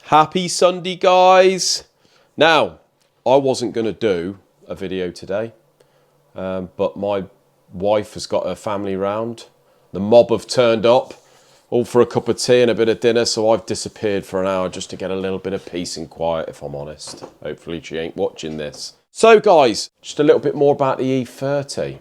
Happy Sunday, guys. Now, I wasn't going to do a video today, but my wife has got her family round. The mob have turned up, all for a cup of tea and a bit of dinner, so I've disappeared for an hour just to get a little bit of peace and quiet, if I'm honest. Hopefully she ain't watching this. So, guys, just a little bit more about the E30.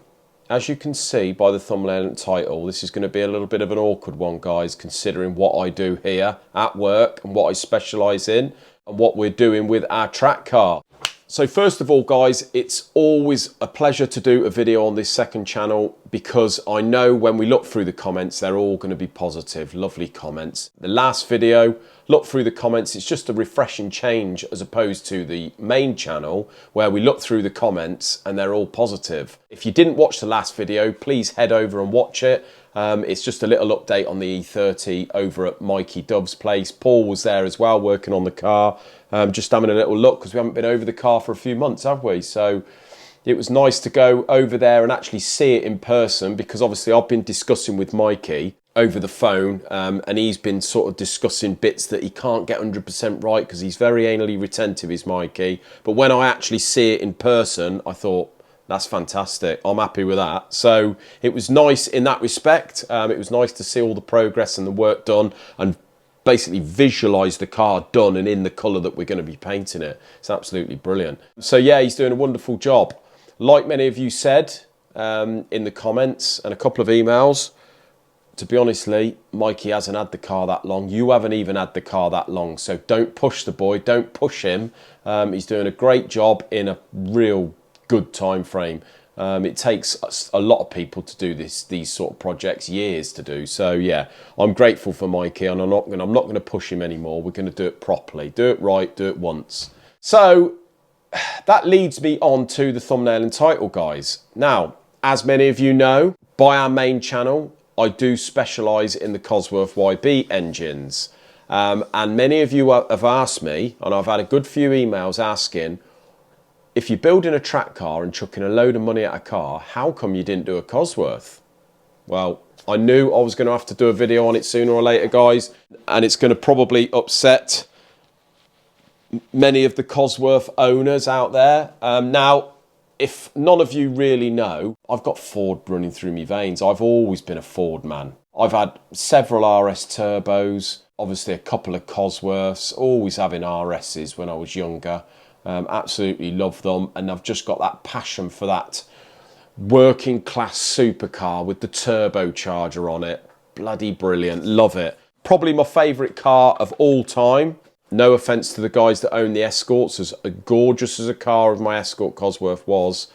As you can see by the thumbnail and title, this is going to be a little bit of an awkward one, guys, considering what I do here at work and what I specialise in and what we're doing with our track car. So first of all, guys, it's always a pleasure to do a video on this second channel because I know when we look through the comments, they're all going to be positive, lovely comments. The last video, look through the comments, it's just a refreshing change as opposed to the main channel where we look through the comments and they're all positive. If you didn't watch the last video, please head over and watch it. It's just a little update on the E30 over at Mikey Dove's place. Paul was there as well, working on the car, just having a little look because we haven't been over the car for a few months, have we? So it was nice to go over there and actually see it in person because obviously I've been discussing with Mikey over the phone and he's been sort of discussing bits that he can't get 100% right because he's very anally retentive, is Mikey. But when I actually see it in person, I thought, that's fantastic. I'm happy with that. So it was nice in that respect. It was nice to see all the progress and the work done and basically visualise the car done and in the colour that we're going to be painting it. It's absolutely brilliant. So yeah, he's doing a wonderful job. Like many of you said in the comments and a couple of emails, to be honestly, Mikey hasn't had the car that long. You haven't even had the car that long. So don't push the boy. Don't push him. He's doing a great job in a real good time frame. It takes a lot of people to do these sort of projects, years to do. So yeah, I'm grateful for Mikey, and I'm not going to push him anymore. We're going to do it properly, do it right, do it once. So that leads me on to the thumbnail and title, guys. Now, as many of you know, by our main channel, I do specialise in the Cosworth YB engines, and many of you have asked me, and I've had a good few emails asking, if you're building a track car and chucking a load of money at a car, how come you didn't do a Cosworth? Well, I knew I was going to have to do a video on it sooner or later, guys, and it's going to probably upset many of the Cosworth owners out there. Now, if none of you really know, I've got Ford running through my veins. I've always been a Ford man. I've had several RS turbos, obviously a couple of Cosworths, always having RSs when I was younger. Absolutely love them, and I've just got that passion for that working class supercar with the turbocharger on it. Bloody brilliant, love it. Probably my favourite car of all time. No offence to the guys that own the Escorts, as gorgeous as a car of my Escort Cosworth was,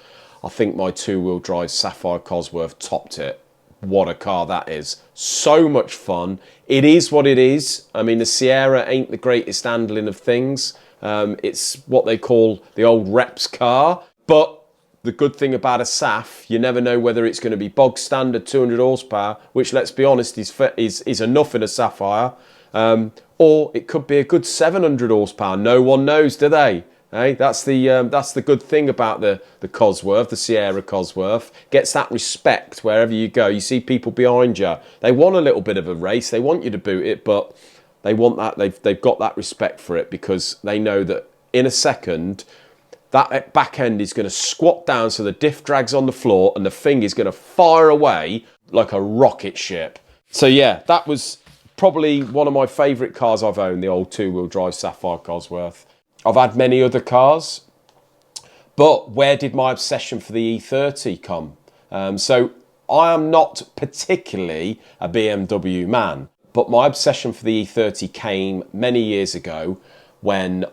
I think my two-wheel drive Sapphire Cosworth topped it. What a car that is. So much fun. It is what it is. I mean, the Sierra ain't the greatest handling of things. It's what they call the old reps car, but the good thing about a SAF, you never know whether it's going to be bog standard 200 horsepower, which, let's be honest, is enough in a Sapphire, or it could be a good 700 horsepower. No one knows, do they? Hey, that's the good thing about the Cosworth, the Sierra Cosworth. Gets that respect wherever you go. You see people behind you. They want a little bit of a race. They want you to boot it, but they want that. They've got that respect for it because they know that in a second, that back end is going to squat down so the diff drags on the floor and the thing is going to fire away like a rocket ship. So yeah, that was probably one of my favourite cars I've owned, the old two-wheel drive Sapphire Cosworth. I've had many other cars, but where did my obsession for the E30 come? So I am not particularly a BMW man. But my obsession for the E30 came many years ago when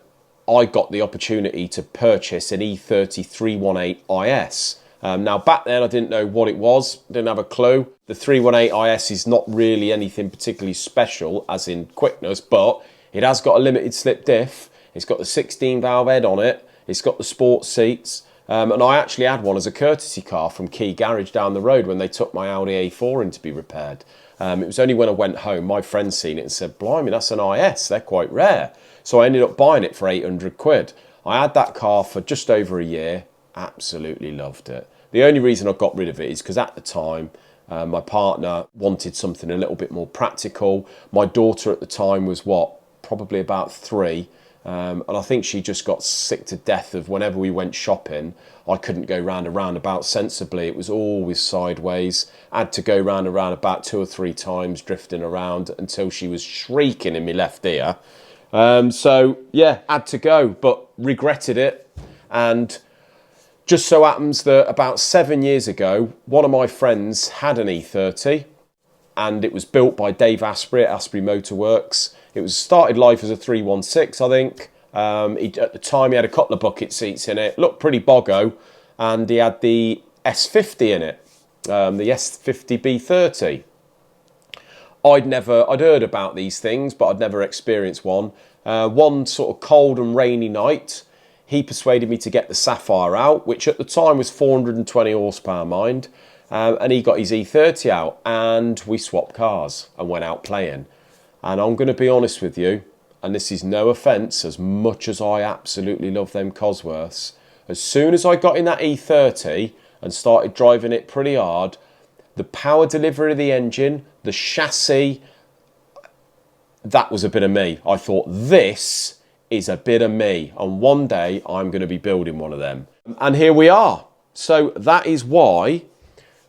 I got the opportunity to purchase an E30 318 IS. Now, back then, I didn't know what it was. Didn't have a clue. The 318 IS is not really anything particularly special, as in quickness, but it has got a limited slip diff. It's got the 16-valve head on it. It's got the sports seats. And I actually had one as a courtesy car from Key Garage down the road when they took my Audi A4 in to be repaired. It was only when I went home, my friend seen it and said, blimey, that's an IS, they're quite rare. So I ended up buying it for 800 quid. I had that car for just over a year, absolutely loved it. The only reason I got rid of it is because at the time, my partner wanted something a little bit more practical. My daughter at the time was, probably about 3. And I think she just got sick to death of whenever we went shopping, I couldn't go round a roundabout sensibly. It was always sideways. I had to go round a roundabout 2 or 3 times, drifting around until she was shrieking in my left ear. So, yeah, had to go, but regretted it. And just so happens that about 7 years ago, one of my friends had an E30, and it was built by Dave Asprey at Asprey Motorworks. It was started life as a 316, I think. At the time, he had a couple of bucket seats in it. Looked pretty boggo. And he had the S50 in it, the S50 B30. I'd heard about these things, but I'd never experienced one. One sort of cold and rainy night, he persuaded me to get the Sapphire out, which at the time was 420 horsepower, mind. And he got his E30 out, and we swapped cars and went out playing. And I'm going to be honest with you, and this is no offence, as much as I absolutely love them Cosworths, as soon as I got in that E30 and started driving it pretty hard, the power delivery of the engine, the chassis, that was a bit of me. I thought, this is a bit of me, and one day I'm going to be building one of them. And here we are. So that is why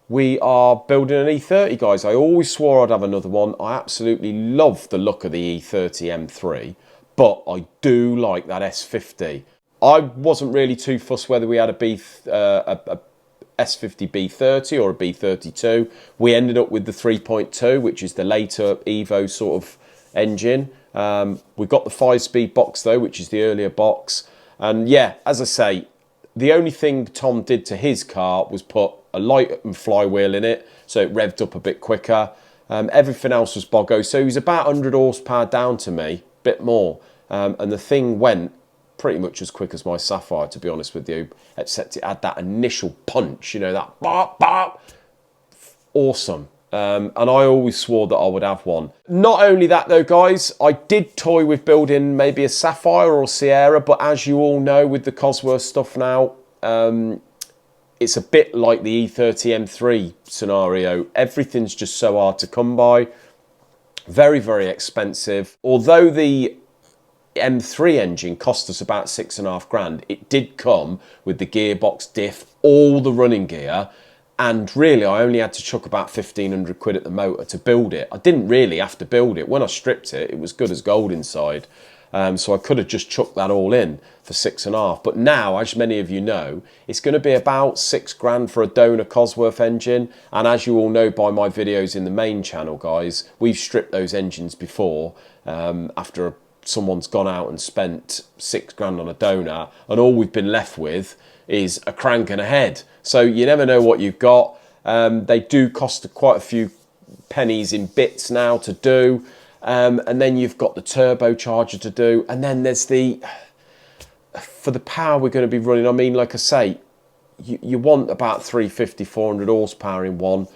we are building an E30, guys. I always swore I'd have another one. I absolutely love the look of the E30 M3, but I do like that S50. I wasn't really too fussed whether we had a S50 B30 or a B32. We ended up with the 3.2, which is the later Evo sort of engine. We got the 5-speed box though, which is the earlier box. And yeah, as I say, the only thing Tom did to his car was put a light and flywheel in it, so it revved up a bit quicker. Everything else was boggo, so he was about 100 horsepower down to me, a bit more. And the thing went pretty much as quick as my Sapphire, to be honest with you, except it had that initial punch, you know, that bop, bop. Awesome. And I always swore that I would have one. Not only that though, guys, I did toy with building maybe a Sapphire or Sierra, but as you all know with the Cosworth stuff now, it's a bit like the E30 M3 scenario. Everything's just so hard to come by. Very, very expensive. Although the M3 engine cost us about 6.5 grand, it did come with the gearbox, diff, all the running gear. And really, I only had to chuck about 1,500 quid at the motor to build it. I didn't really have to build it. When I stripped it, it was good as gold inside. So I could have just chucked that all in for 6.5. But now, as many of you know, it's going to be about 6 grand for a donor Cosworth engine. And as you all know by my videos in the main channel, guys, we've stripped those engines before after someone's gone out and spent 6 grand on a donor. And all we've been left with is a crank and a head. So you never know what you've got. They do cost quite a few pennies in bits now to do. And then you've got the turbocharger to do. And then there's for the power we're going to be running, I mean, like I say, you want about 350, 400 horsepower in one.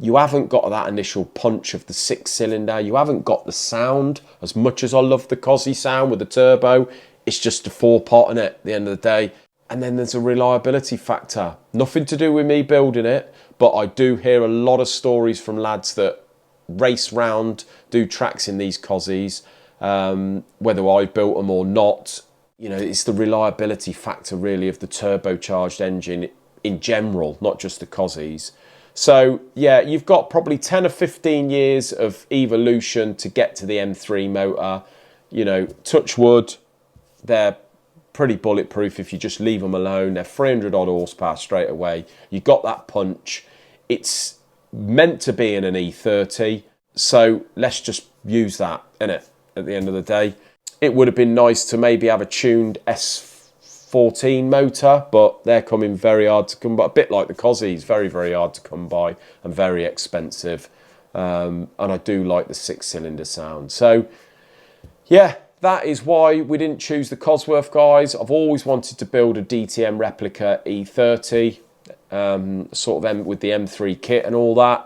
You haven't got that initial punch of the 6-cylinder. You haven't got the sound. As much as I love the Cosy sound with the turbo, it's just a 4-pot in it at the end of the day. And then there's a reliability factor. Nothing to do with me building it, but I do hear a lot of stories from lads that race round, do tracks in these Cosies, whether I built them or not. You know, it's the reliability factor really of the turbocharged engine in general, not just the Cosies. So yeah, you've got probably 10 or 15 years of evolution to get to the M3 motor. You know, touch wood, they're pretty bulletproof if you just leave them alone. They're 300 odd horsepower straight away. You got that punch. It's meant to be in an E30, so let's just use that, innit, at the end of the day. It would have been nice to maybe have a tuned S14 motor, but they're coming very hard to come by. A bit like the Cosies, very, very hard to come by and very expensive. And I do like the 6-cylinder sound. So, yeah, that is why we didn't choose the Cosworth, guys. I've always wanted to build a DTM replica E30, sort of with the M3 kit and all that.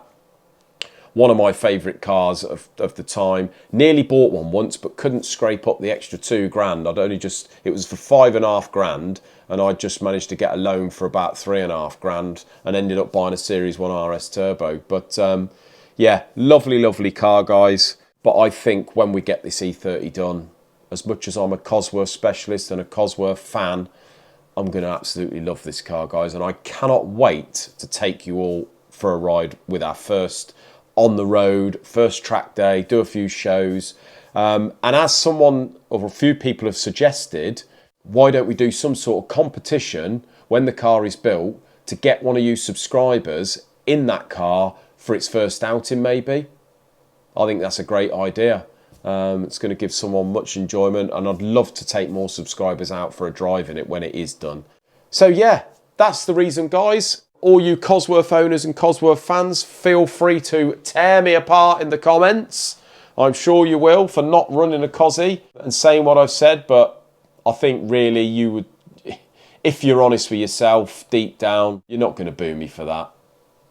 One of my favourite cars of the time. Nearly bought one once, but couldn't scrape up the extra 2 grand. It was for 5.5 grand, and I just managed to get a loan for about 3.5 grand, and ended up buying a Series 1 RS Turbo. But yeah, lovely, lovely car, guys. But I think when we get this E30 done, as much as I'm a Cosworth specialist and a Cosworth fan, I'm going to absolutely love this car, guys. And I cannot wait to take you all for a ride with our first on the road, first track day, do a few shows. And as someone or a few people have suggested, why don't we do some sort of competition when the car is built to get one of you subscribers in that car for its first outing, maybe? I think that's a great idea. It's going to give someone much enjoyment, and I'd love to take more subscribers out for a drive in it when it is done. So yeah, that's the reason, guys. All you Cosworth owners and Cosworth fans, feel free to tear me apart in the comments. I'm sure you will, for not running a Cosy and saying what I've said, but I think really you would, if you're honest with yourself deep down, you're not going to boo me for that.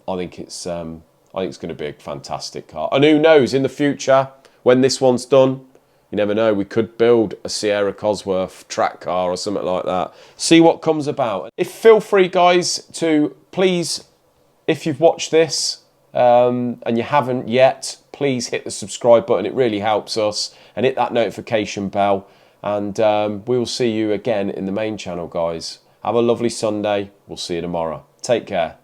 I think it's going to be a fantastic car. And who knows, in the future, when this one's done, you never know, we could build a Sierra Cosworth track car or something like that. See what comes about. Feel free, guys, to please, if you've watched this and you haven't yet, please hit the subscribe button. It really helps us. And hit that notification bell. And we will see you again in the main channel, guys. Have a lovely Sunday. We'll see you tomorrow. Take care.